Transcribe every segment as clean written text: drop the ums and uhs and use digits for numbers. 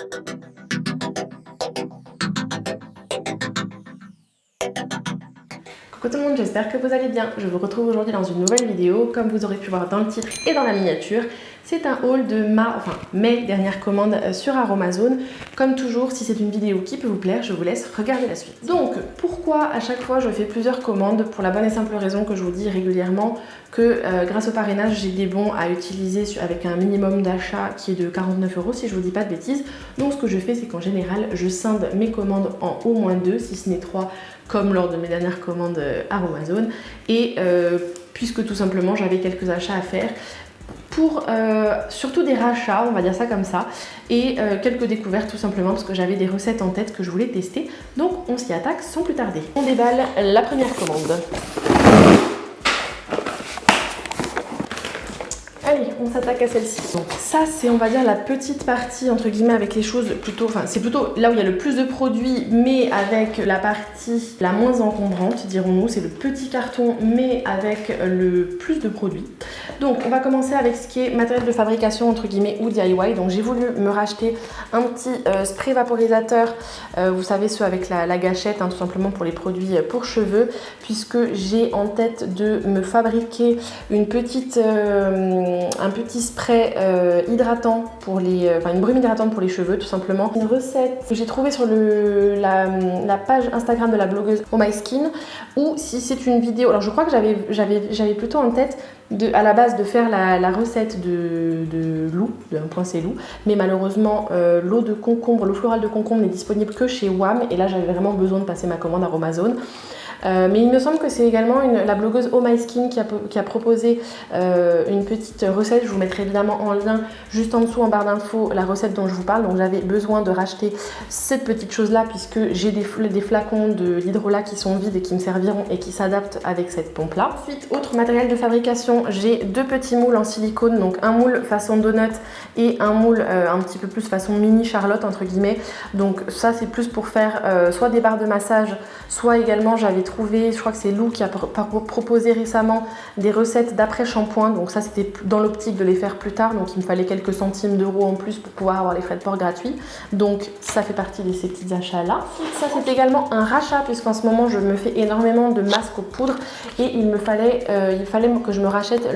Coucou tout le monde, j'espère que vous allez bien. Je vous retrouve aujourd'hui dans une nouvelle vidéo. Comme vous aurez pu voir dans le titre et dans la miniature, c'est un haul de mes dernières commandes sur Aromazone. Comme toujours, si c'est une vidéo qui peut vous plaire, je vous laisse regarder la suite. Donc, pourquoi à chaque fois je fais plusieurs commandes? Pour la bonne et simple raison que je vous dis régulièrement que grâce au parrainage, j'ai des bons à utiliser avec un minimum d'achat qui est de 49 € si je vous dis pas de bêtises. Donc ce que je fais, c'est qu'en général, je scinde mes commandes en au moins 2, si ce n'est 3, comme lors de mes dernières commandes Aromazone. Et puisque tout simplement j'avais quelques achats à faire, pour surtout des rachats, on va dire ça comme ça, et quelques découvertes tout simplement parce que j'avais des recettes en tête que je voulais tester. Donc on s'y attaque sans plus tarder. On déballe la première commande. Allez, on s'attaque à celle-ci. Donc ça, c'est, on va dire, la petite partie, entre guillemets, avec les choses plutôt... Enfin, c'est plutôt là où il y a le plus de produits, mais avec la partie la moins encombrante, dirons-nous. C'est le petit carton, mais avec le plus de produits. Donc, on va commencer avec ce qui est matériel de fabrication, entre guillemets, ou DIY. Donc, j'ai voulu me racheter un petit spray vaporisateur. Vous savez, ceux avec la gâchette, hein, tout simplement pour les produits pour cheveux, puisque j'ai en tête de me fabriquer une petite... un petit spray hydratant pour les, une brume hydratante pour les cheveux tout simplement. Une recette que j'ai trouvée sur la page Instagram de la blogueuse Oh My Skin, ou si c'est une vidéo, alors je crois que j'avais plutôt en tête à la base de faire la recette de Lou, de 1.c Lou, mais malheureusement l'eau de concombre, l'eau florale de concombre n'est disponible que chez WAM, et là j'avais vraiment besoin de passer ma commande à Aromazone. Mais il me semble que c'est également la blogueuse Oh My Skin qui a proposé une petite recette. Je vous mettrai évidemment en lien juste en dessous en barre d'infos la recette dont je vous parle. Donc j'avais besoin de racheter cette petite chose là puisque j'ai des flacons de l'hydrolat qui sont vides et qui me serviront et qui s'adaptent avec cette pompe là. Ensuite, autre matériel de fabrication, j'ai deux petits moules en silicone, donc un moule façon donut et un moule un petit peu plus façon mini Charlotte entre guillemets. Donc ça c'est plus pour faire soit des barres de massage, soit également j'avais trouvé, je crois que c'est Lou qui a proposé récemment des recettes d'après shampoing. Donc ça c'était dans l'optique de les faire plus tard, donc il me fallait quelques centimes d'euros en plus pour pouvoir avoir les frais de port gratuits. Donc ça fait partie de ces petits achats là. Ça c'est également un rachat puisqu'en ce moment je me fais énormément de masques aux poudres et il fallait que je me rachète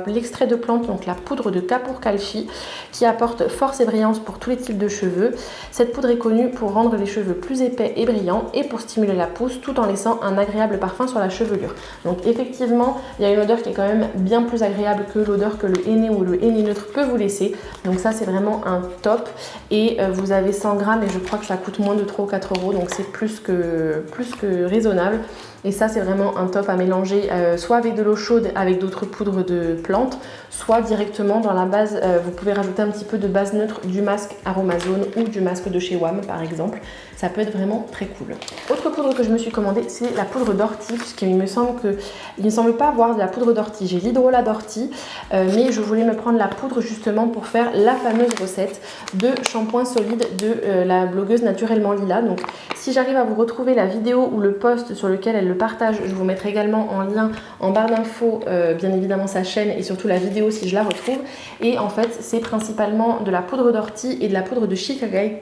l'extrait de plante, donc la poudre de Kapoor Kalshi qui apporte force et brillance pour tous les types de cheveux. Cette poudre est connue pour rendre les cheveux plus épais et brillants et pour stimuler la pousse tout en laissant un agréable parfum sur la chevelure. Donc effectivement, il y a une odeur qui est quand même bien plus agréable que l'odeur que le henné ou le henné neutre peut vous laisser. Donc ça c'est vraiment un top et vous avez 100 grammes et je crois que ça coûte moins de 3 ou 4 €, donc c'est plus que raisonnable. Et ça c'est vraiment un top à mélanger soit avec de l'eau chaude avec d'autres poudres de plantes, soit directement dans la base, vous pouvez rajouter un petit peu de base neutre du masque Aromazone ou du masque de chez WAM par exemple. Ça peut être vraiment très cool. Autre poudre que je me suis commandée, c'est la poudre d'ortie, puisqu'il me semble pas avoir de la poudre d'ortie. J'ai l'hydrolat d'ortie, mais je voulais me prendre la poudre justement pour faire la fameuse recette de shampoing solide de la blogueuse Naturellement Lila. Donc si j'arrive à vous retrouver la vidéo ou le post sur lequel elle le partage, je vous mettrai également en lien en barre d'infos, bien évidemment sa chaîne et surtout la vidéo si je la retrouve. Et en fait, c'est principalement de la poudre d'ortie et de la poudre de shikakai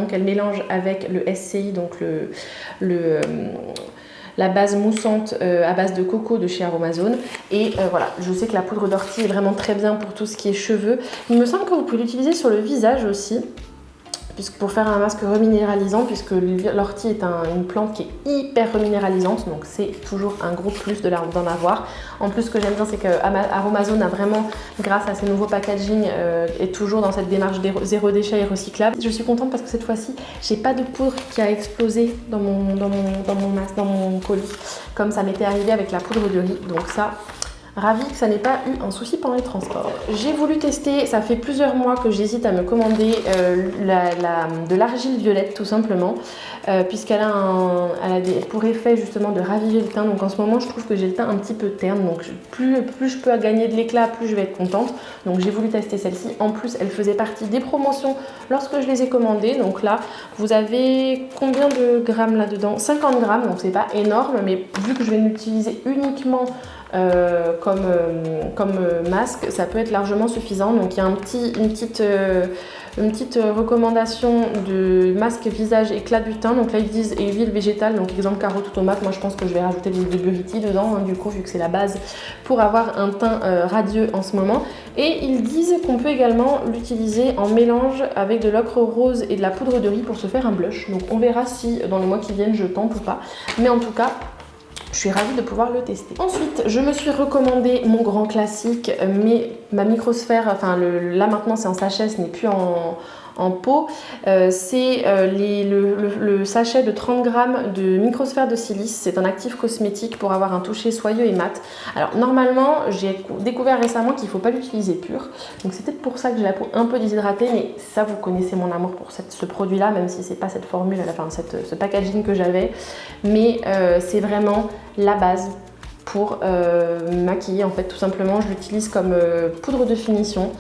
qu'elle mélange avec le SCI, donc la base moussante à base de coco de chez Aromazone. Et voilà, je sais que la poudre d'ortie est vraiment très bien pour tout ce qui est cheveux. Il me semble que vous pouvez l'utiliser sur le visage aussi, puisque pour faire un masque reminéralisant, puisque l'ortie est une plante qui est hyper reminéralisante, donc c'est toujours un gros plus d'en avoir. En plus, ce que j'aime bien, c'est qu'Aromazone a vraiment, grâce à ses nouveaux packaging, est toujours dans cette démarche zéro déchet et recyclable. Je suis contente parce que cette fois-ci, j'ai pas de poudre qui a explosé dans mon colis, comme ça m'était arrivé avec la poudre de riz. Donc ça, ravie que ça n'ait pas eu un souci pendant les transports. J'ai voulu tester, ça fait plusieurs mois que j'hésite à me commander de l'argile violette tout simplement, puisqu'elle a pour effet justement de raviver le teint. Donc en ce moment je trouve que j'ai le teint un petit peu terne, donc plus je peux gagner de l'éclat, plus je vais être contente. Donc j'ai voulu tester celle-ci. En plus elle faisait partie des promotions lorsque je les ai commandées. Donc là vous avez combien de grammes là-dedans? 50 grammes, donc c'est pas énorme, mais vu que je vais l'utiliser uniquement comme masque, ça peut être largement suffisant. Donc il y a une petite une petite recommandation de masque visage éclat du teint. Donc là ils disent et huile végétale, donc exemple carotte ou tomate. Moi je pense que je vais rajouter l'huile de buriti dedans, hein, du coup vu que c'est la base pour avoir un teint radieux en ce moment. Et ils disent qu'on peut également l'utiliser en mélange avec de l'ocre rose et de la poudre de riz pour se faire un blush. Donc on verra si dans les mois qui viennent je tente ou pas. Mais en tout cas, je suis ravie de pouvoir le tester. Ensuite, je me suis recommandé mon grand classique, mais ma microsphère, enfin là maintenant c'est en sachet, ce n'est plus en pot. C'est le sachet de 30 grammes de microsphère de silice. C'est un actif cosmétique pour avoir un toucher soyeux et mat. Alors normalement, j'ai découvert récemment qu'il ne faut pas l'utiliser pur. Donc c'est peut-être pour ça que j'ai la peau un peu déshydratée, mais ça vous connaissez mon amour pour ce produit-là, même si c'est pas cette formule, enfin ce packaging que j'avais. Mais c'est vraiment la base pour maquiller en fait tout simplement. Je l'utilise comme poudre de finition.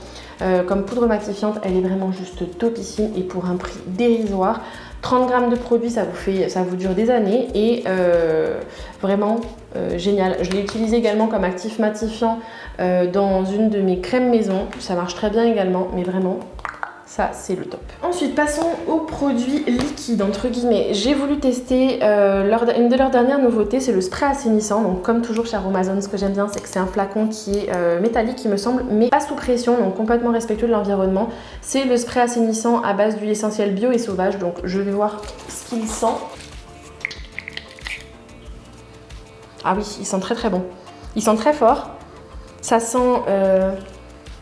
Comme poudre matifiante, elle est vraiment juste topissime et pour un prix dérisoire. 30 grammes de produit, ça vous dure des années et vraiment génial. Je l'ai utilisé également comme actif matifiant dans une de mes crèmes maison. Ça marche très bien également, mais vraiment, ça c'est le top. Ensuite, passons aux produits liquides, entre guillemets. J'ai voulu tester une de leurs dernières nouveautés, c'est le spray assainissant. Donc comme toujours chez Aromazone, ce que j'aime bien, c'est que c'est un flacon qui est métallique, il me semble, mais pas sous pression, donc complètement respectueux de l'environnement. C'est le spray assainissant à base d'huile essentielle bio et sauvage. Donc je vais voir ce qu'il sent. Ah oui, il sent très très bon. Il sent très fort. Ça sent...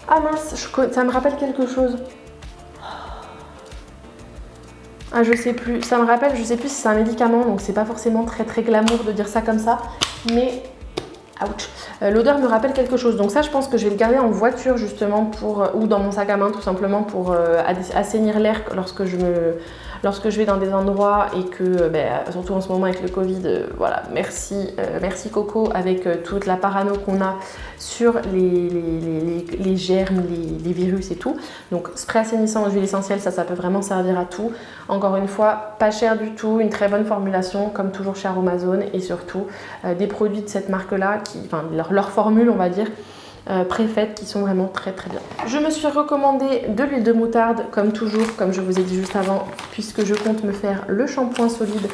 Ah mince, ça me rappelle quelque chose. Ah je sais plus, ça me rappelle, je sais plus si c'est un médicament, donc c'est pas forcément très très glamour de dire ça comme ça, mais ouch, l'odeur me rappelle quelque chose. Donc ça je pense que je vais le garder en voiture justement pour, ou dans mon sac à main tout simplement pour assainir l'air lorsque je vais dans des endroits et que, surtout en ce moment avec le Covid, voilà, merci Coco avec toute la parano qu'on a sur les germes, les virus et tout. Donc spray assainissant aux huiles essentielles, ça peut vraiment servir à tout. Encore une fois, pas cher du tout, une très bonne formulation comme toujours chez Aromazone et surtout des produits de cette marque-là, enfin leur formule on va dire, préfaites qui sont vraiment très très bien. Je me suis recommandé de l'huile de moutarde comme toujours, comme je vous ai dit juste avant, puisque je compte me faire le shampoing solide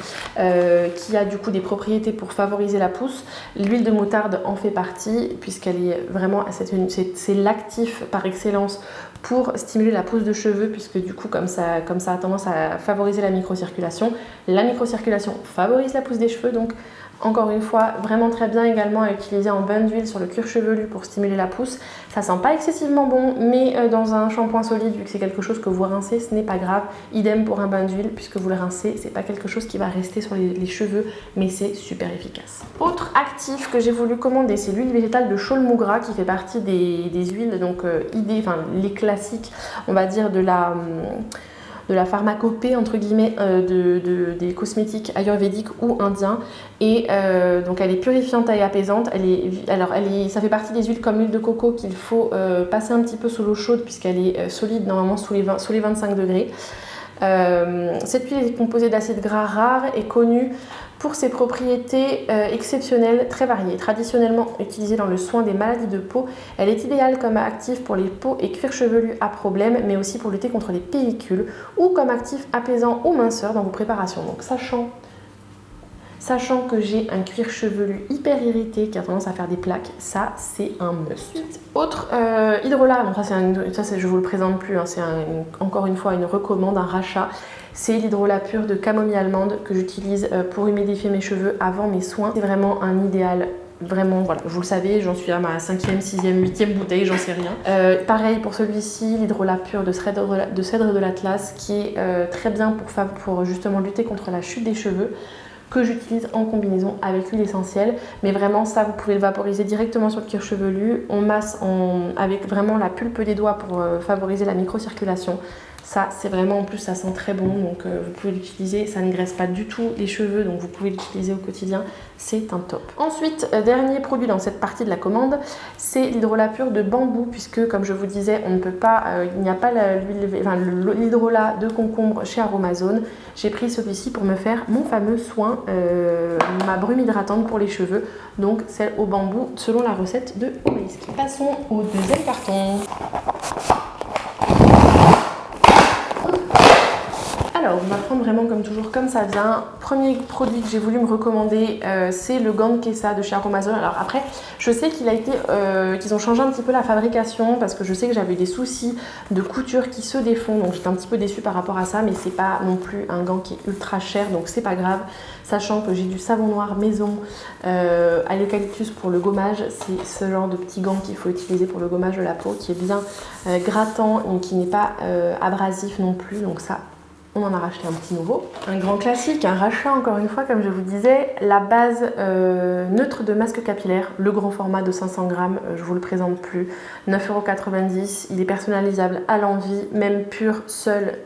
qui a du coup des propriétés pour favoriser la pousse. L'huile de moutarde en fait partie puisqu'elle est vraiment, c'est l'actif par excellence pour stimuler la pousse de cheveux, puisque du coup comme ça a tendance à favoriser la microcirculation. La microcirculation favorise la pousse des cheveux, donc encore une fois, vraiment très bien également à utiliser en bain d'huile sur le cuir chevelu pour stimuler la pousse. Ça sent pas excessivement bon, mais dans un shampoing solide, vu que c'est quelque chose que vous rincez, ce n'est pas grave. Idem pour un bain d'huile, puisque vous le rincez, c'est pas quelque chose qui va rester sur les cheveux, mais c'est super efficace. Autre actif que j'ai voulu commander, c'est l'huile végétale de Cholmougra qui fait partie des huiles, donc les classiques, on va dire de la pharmacopée entre guillemets des cosmétiques ayurvédiques ou indiens et donc elle est purifiante et apaisante. Ça fait partie des huiles comme l'huile de coco qu'il faut passer un petit peu sous l'eau chaude puisqu'elle est solide normalement sous les 25 degrés. Cette huile est composée d'acides gras rares et connue pour ses propriétés exceptionnelles très variées. Traditionnellement utilisée dans le soin des maladies de peau, elle est idéale comme actif pour les peaux et cuirs chevelus à problème, mais aussi pour lutter contre les pellicules ou comme actif apaisant ou minceur dans vos préparations. Donc sachant que j'ai un cuir chevelu hyper irrité qui a tendance à faire des plaques, ça c'est un must. Autre hydrolat, bon, ça je vous le présente plus, hein, c'est encore une fois une recommande, un rachat. C'est l'hydrolat pur de camomille allemande que j'utilise pour humidifier mes cheveux avant mes soins. C'est vraiment un idéal. Vraiment, voilà, vous le savez, j'en suis à ma 5e, 6e, 8e bouteille, j'en sais rien. Pareil pour celui-ci, l'hydrolat pur de cèdre de l'Atlas qui est très bien pour justement lutter contre la chute des cheveux, que j'utilise en combinaison avec l'huile essentielle. Mais vraiment ça, vous pouvez le vaporiser directement sur le cuir chevelu. On masse avec vraiment la pulpe des doigts pour favoriser la microcirculation. Ça, c'est vraiment, en plus, ça sent très bon, donc vous pouvez l'utiliser. Ça ne graisse pas du tout les cheveux, donc vous pouvez l'utiliser au quotidien. C'est un top. Ensuite, dernier produit dans cette partie de la commande, c'est l'hydrolat pur de bambou, puisque, comme je vous disais, on ne peut pas, il n'y a pas l'hydrolat de concombre chez Aromazone. J'ai pris celui-ci pour me faire mon fameux soin, ma brume hydratante pour les cheveux, donc celle au bambou, selon la recette de Omaïski. Passons au deuxième carton. Alors, on va prendre vraiment comme toujours, comme ça vient. Premier produit que j'ai voulu me recommander, c'est le gant de Kessa de chez Aromazone. Alors après, je sais qu'ils ont changé un petit peu la fabrication parce que je sais que j'avais des soucis de couture qui se défont. Donc j'étais un petit peu déçue par rapport à ça, mais c'est pas non plus un gant qui est ultra cher, donc c'est pas grave. Sachant que j'ai du savon noir maison à l'eucalyptus pour le gommage. C'est ce genre de petit gant qu'il faut utiliser pour le gommage de la peau, qui est bien grattant et qui n'est pas abrasif non plus. Donc ça, on en a racheté un petit nouveau. Un grand classique, un rachat encore une fois, comme je vous disais, la base neutre de masque capillaire, le grand format de 500 grammes, je vous le présente plus, 9,90 €. Il est personnalisable à l'envie, même pur, seul.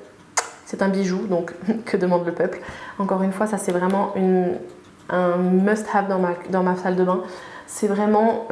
C'est un bijou, donc que demande le peuple. Encore une fois, ça c'est vraiment un must-have dans ma salle de bain. C'est vraiment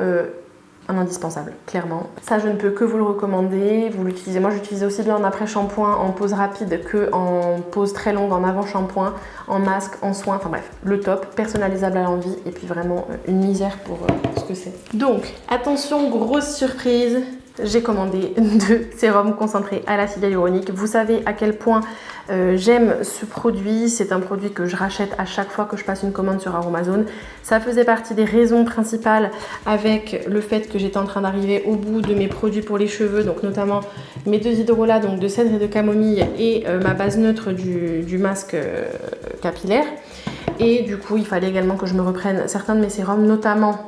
un indispensable, clairement. Ça, je ne peux que vous le recommander. Vous l'utilisez. Moi, j'utilise aussi bien en après-shampoing, en pose rapide que en pose très longue, en avant-shampoing, en masque, en soin. Enfin bref, le top, personnalisable à l'envie et puis vraiment une misère pour ce que c'est. Donc, attention, grosse surprise. J'ai commandé 2 sérums concentrés à l'acide hyaluronique. Vous savez à quel point j'aime ce produit. C'est un produit que je rachète à chaque fois que je passe une commande sur Aromazone. Ça faisait partie des raisons principales avec le fait que j'étais en train d'arriver au bout de mes produits pour les cheveux. Donc notamment mes 2 hydrolats, donc de cèdre et de camomille, et ma base neutre du masque capillaire. Et du coup, il fallait également que je me reprenne certains de mes sérums, notamment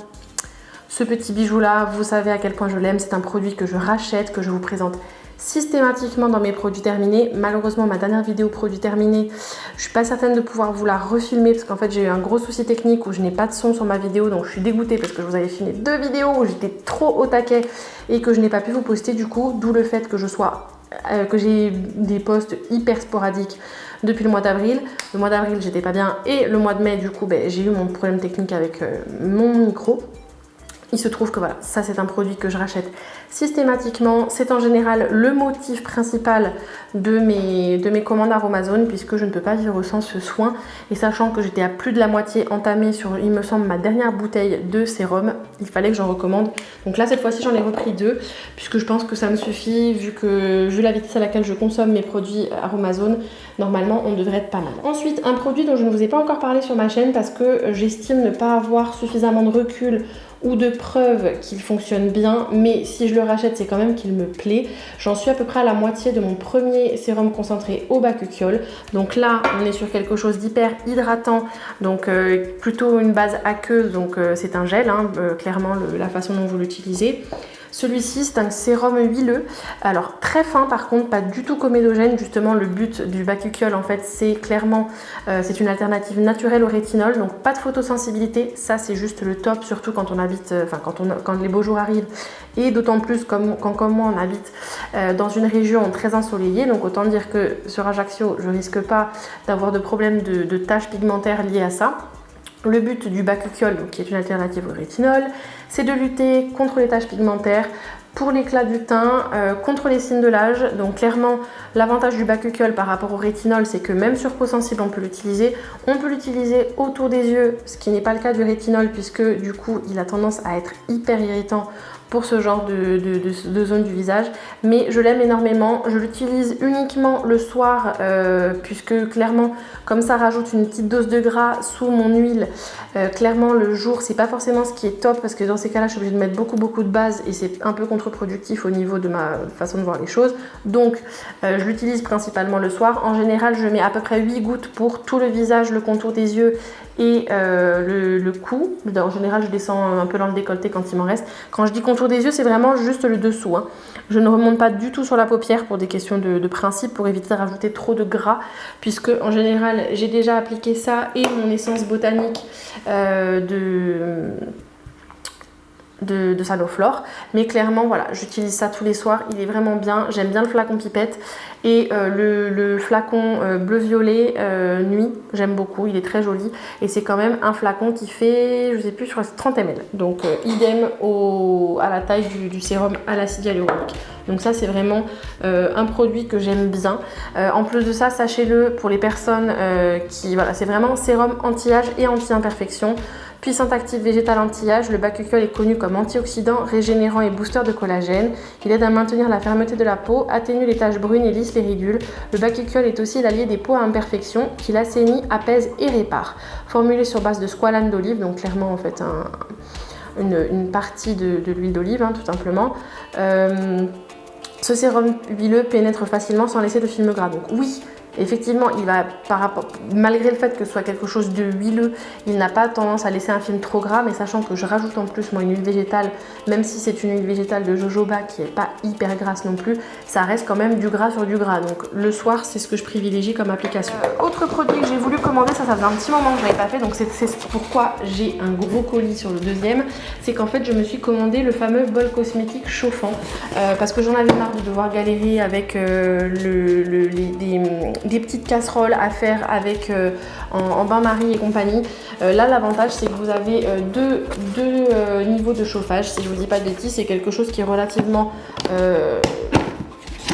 ce petit bijou là. Vous savez à quel point je l'aime, c'est un produit que je rachète, que je vous présente systématiquement dans mes produits terminés. Malheureusement, ma dernière vidéo produits terminés, je suis pas certaine de pouvoir vous la refilmer parce qu'en fait j'ai eu un gros souci technique où je n'ai pas de son sur ma vidéo, donc je suis dégoûtée parce que je vous avais filmé 2 vidéos où j'étais trop au taquet et que je n'ai pas pu vous poster du coup, d'où le fait que que j'ai des posts hyper sporadiques depuis le mois d'avril. Le mois d'avril j'étais pas bien et le mois de mai du coup j'ai eu mon problème technique avec mon micro. Il se trouve que voilà, ça c'est un produit que je rachète systématiquement. C'est en général le motif principal de mes commandes Aromazone puisque je ne peux pas vivre sans ce soin. Et sachant que j'étais à plus de la moitié entamée sur, il me semble, ma dernière bouteille de sérum, il fallait que j'en recommande. Donc là, cette fois-ci, j'en ai repris 2 puisque je pense que ça me suffit vu la vitesse à laquelle je consomme mes produits Aromazone. Normalement, on devrait être pas mal. Ensuite, un produit dont je ne vous ai pas encore parlé sur ma chaîne parce que j'estime ne pas avoir suffisamment de recul ou de preuves qu'il fonctionne bien, mais si je le rachète, c'est quand même qu'il me plaît. J'en suis à peu près à la moitié de mon premier sérum concentré au bakuchiol. Donc là, on est sur quelque chose d'hyper hydratant, donc plutôt une base aqueuse, donc c'est un gel, hein, clairement la façon dont vous l'utilisez. Celui-ci, c'est un sérum huileux, alors très fin par contre, pas du tout comédogène. Justement, le but du bakuchiol en fait, c'est clairement, c'est une alternative naturelle au rétinol, donc pas de photosensibilité. Ça, c'est juste le top, surtout quand on habite, quand les beaux jours arrivent, et d'autant plus quand comme moi, on habite dans une région très ensoleillée. Donc autant dire que sur Ajaccio, je risque pas d'avoir de problème de taches pigmentaires liées à ça. Le but du bakuchiol, qui est une alternative au rétinol, c'est de lutter contre les taches pigmentaires, pour l'éclat du teint, contre les signes de l'âge. Donc clairement, l'avantage du bakuchiol par rapport au rétinol, c'est que même sur peau sensible, on peut l'utiliser. On peut l'utiliser autour des yeux, ce qui n'est pas le cas du rétinol, puisque du coup, il a tendance à être hyper irritant pour ce genre de zone du visage, mais je l'aime énormément. Je l'utilise uniquement le soir puisque clairement, comme ça rajoute une petite dose de gras sous mon huile, clairement le jour c'est pas forcément ce qui est top parce que dans ces cas là je suis obligée de mettre beaucoup de base et c'est un peu contre-productif au niveau de ma façon de voir les choses. Donc je l'utilise principalement le soir. En général je mets à peu près 8 gouttes pour tout le visage, le contour des yeux et le cou. En général je descends un peu dans le décolleté quand il m'en reste. Quand je dis contour des yeux, c'est vraiment juste le dessous, hein. Je ne remonte pas du tout sur la paupière pour des questions de principe, pour éviter de rajouter trop de gras, puisque en général j'ai déjà appliqué ça et mon essence botanique de Sanoflore, mais clairement voilà, j'utilise ça tous les soirs, il est vraiment bien. J'aime bien le flacon pipette et le flacon bleu-violet nuit, j'aime beaucoup, il est très joli et c'est quand même un flacon qui fait, je sais plus, je crois que c'est 30 ml, donc idem à la taille du sérum à l'acide hyaluronique. Donc ça c'est vraiment un produit que j'aime bien. En plus de ça, sachez-le, pour les personnes qui, voilà, c'est vraiment sérum anti-âge et anti-imperfection. Puissant actif végétal anti-âge, le bakuchiol est connu comme antioxydant, régénérant et booster de collagène. Il aide à maintenir la fermeté de la peau, atténue les taches brunes et lisse les ridules. Le bakuchiol est aussi l'allié des peaux à imperfection, qui l'assainit, apaise et répare. Formulé sur base de squalane d'olive, donc clairement en fait une partie de l'huile d'olive, hein, tout simplement. Ce sérum huileux pénètre facilement sans laisser de film gras. Donc oui, effectivement, il va, malgré le fait que ce soit quelque chose de huileux, il n'a pas tendance à laisser un film trop gras, mais sachant que je rajoute en plus moi une huile végétale, même si c'est une huile végétale de jojoba qui n'est pas hyper grasse non plus, ça reste quand même du gras sur du gras. Donc le soir, c'est ce que je privilégie comme application. Autre produit que j'ai voulu commander, ça faisait un petit moment que je n'avais pas fait, donc c'est pourquoi j'ai un gros colis sur le deuxième, c'est qu'en fait je me suis commandé le fameux bol cosmétique chauffant, parce que j'en avais marre de devoir galérer avec des petites casseroles à faire avec en bain-marie et compagnie. Là l'avantage c'est que vous avez deux niveaux de chauffage, si je vous dis pas de bêtises, c'est quelque chose qui est relativement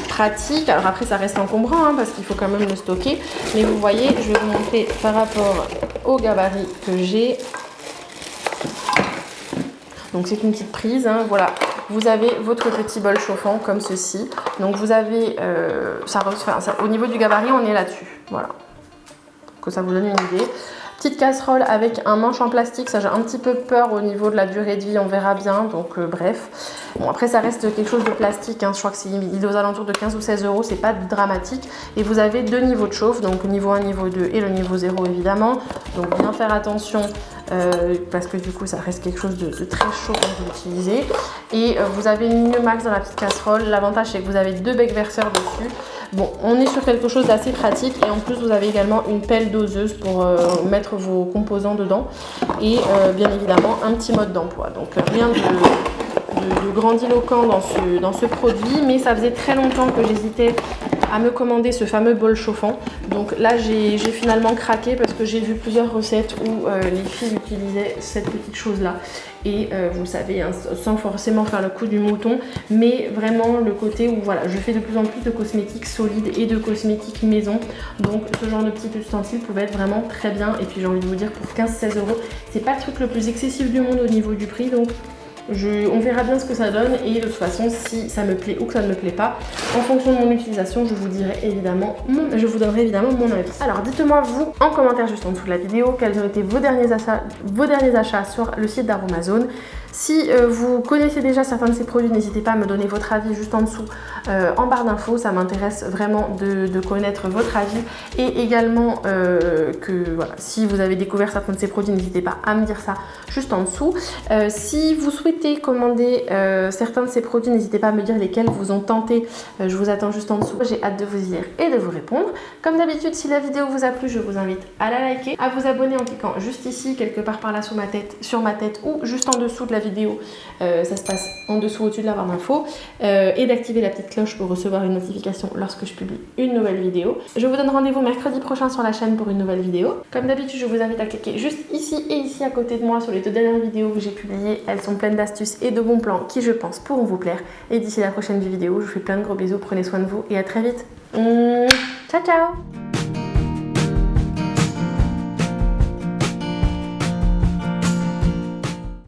pratique. Alors après ça reste encombrant hein, parce qu'il faut quand même le stocker, mais vous voyez, je vais vous montrer par rapport au gabarit que j'ai. Donc c'est une petite prise, hein, voilà. Vous avez votre petit bol chauffant comme ceci. Donc vous avez, au niveau du gabarit, on est là-dessus. Voilà. Que ça vous donne une idée. Petite casserole avec un manche en plastique, ça j'ai un petit peu peur au niveau de la durée de vie, on verra bien, donc bref. Bon après ça reste quelque chose de plastique, hein. Je crois que il est aux alentours de 15 ou 16 €, c'est pas dramatique. Et vous avez deux niveaux de chauffe, donc niveau 1, niveau 2 et le niveau 0 évidemment. Donc bien faire attention parce que du coup ça reste quelque chose de très chaud quand vous l'utilisez. Et vous avez une ligne max dans la petite casserole, l'avantage c'est que vous avez deux becs verseurs dessus. Bon, on est sur quelque chose d'assez pratique et en plus vous avez également une pelle doseuse pour mettre vos composants dedans et bien évidemment un petit mode d'emploi. Donc rien de grandiloquent dans ce produit, mais ça faisait très longtemps que j'hésitais à me commander ce fameux bol chauffant. Donc là j'ai finalement craqué parce que j'ai vu plusieurs recettes où les filles utilisaient cette petite chose là et vous le savez hein, sans forcément faire le coup du mouton, mais vraiment le côté où voilà, je fais de plus en plus de cosmétiques solides et de cosmétiques maison, donc ce genre de petit ustensile pouvait être vraiment très bien. Et puis j'ai envie de vous dire, pour 15-16 €, c'est pas le truc le plus excessif du monde au niveau du prix, donc on verra bien ce que ça donne et de toute façon si ça me plaît ou que ça ne me plaît pas, en fonction de mon utilisation, je vous donnerai évidemment mon avis. Alors dites-moi vous en commentaire juste en dessous de la vidéo quels ont été vos derniers achats sur le site d'Aromazone. Si vous connaissez déjà certains de ces produits, n'hésitez pas à me donner votre avis juste en dessous en barre d'infos, ça m'intéresse vraiment de connaître votre avis. Et également que voilà, si vous avez découvert certains de ces produits, n'hésitez pas à me dire ça juste en dessous. Si vous souhaitez commander certains de ces produits, n'hésitez pas à me dire lesquels vous ont tenté, je vous attends juste en dessous, j'ai hâte de vous lire et de vous répondre. Comme d'habitude, si la vidéo vous a plu, je vous invite à la liker, à vous abonner en cliquant juste ici, quelque part par là sur ma tête ou juste en dessous de la vidéo, ça se passe en dessous au-dessus de la barre d'infos, et d'activer la petite cloche pour recevoir une notification lorsque je publie une nouvelle vidéo. Je vous donne rendez-vous mercredi prochain sur la chaîne pour une nouvelle vidéo. Comme d'habitude, je vous invite à cliquer juste ici et ici à côté de moi sur les deux dernières vidéos que j'ai publiées. Elles sont pleines d'astuces et de bons plans qui, je pense, pourront vous plaire. Et d'ici la prochaine vidéo, je vous fais plein de gros bisous, prenez soin de vous et à très vite. Ciao ciao.